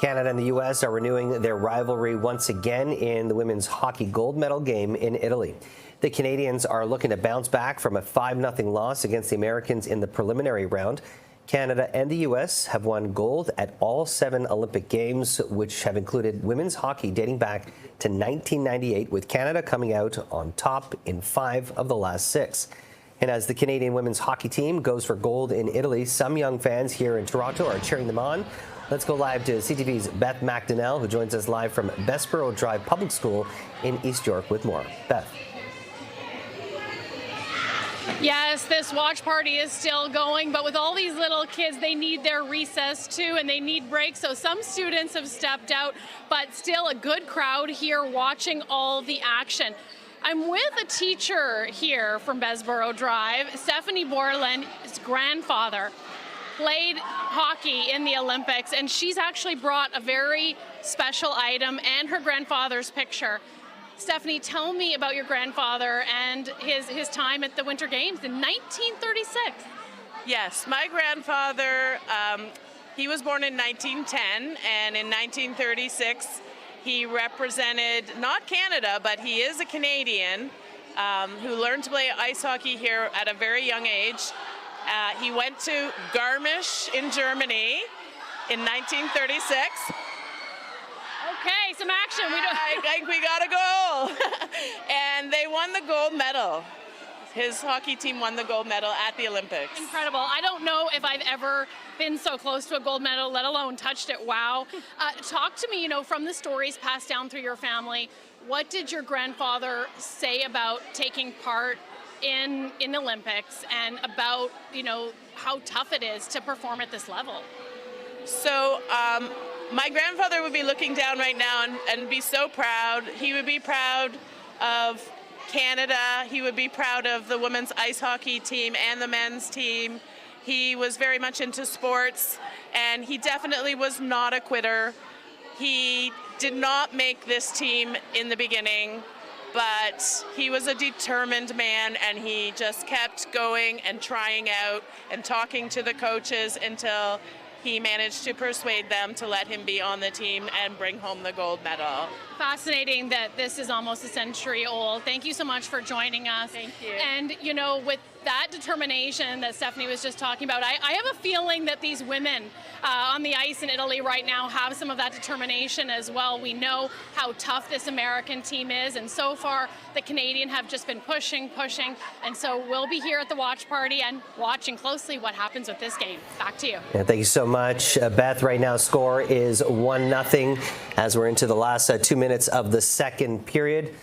Canada and the U.S. are renewing their rivalry once again in the women's hockey gold medal game in Italy. The Canadians are looking to bounce back from a 5-0 loss against the Americans in the preliminary round. Canada and the U.S. have won gold at all 7 Olympic Games, which have included women's hockey dating back to 1998, with Canada coming out on top in 5 of the last 6. And as the Canadian women's hockey team goes for gold in Italy, some young fans here in Toronto are cheering them on. Let's go live to CTV's Beth McDonnell, who joins us live from Bessborough Drive Public School in East York with more. Beth. Yes, this watch party is still going, but with all these little kids, they need their recess too, and they need breaks. So some students have stepped out, but still a good crowd here watching all the action. I'm with a teacher here from Bessborough Drive. Stephanie Borland's grandfather played hockey in the Olympics, and she's actually brought a very special item and her grandfather's picture. Stephanie, tell me about your grandfather and his time at the Winter Games in 1936. Yes, my grandfather, he was born in 1910, and in 1936 he represented not Canada, but he is a Canadian who learned to play ice hockey here at a very young age. He went to Garmisch in Germany in 1936. Okay, some action. I think we got a goal. And they won the gold medal. His hockey team won the gold medal at the Olympics. Incredible. I don't know if I've ever been so close to a gold medal, let alone touched it. Wow. Talk to me, from the stories passed down through your family. What did your grandfather say about taking part in the Olympics and about, how tough it is to perform at this level? So, my grandfather would be looking down right now and be so proud. He would be proud of Canada. He would be proud of the women's ice hockey team and the men's team. He was very much into sports, and he definitely was not a quitter. He did not make this team in the beginning, but he was a determined man, and he just kept going and trying out and talking to the coaches until he managed to persuade them to let him be on the team and bring home the gold medal. Fascinating that this is almost a century old. Thank you so much for joining us. Thank you. And, with that determination that Stephanie was just talking about, I have a feeling that these women on the ice in Italy right now have some of that determination as well. We know how tough this American team is, and so far the Canadian have just been pushing, and so we'll be here at the watch party and watching closely what happens with this game. Back to you. Yeah, thank you so much, Beth. Right now, score is 1-0 as we're into the last 2 minutes of the second period.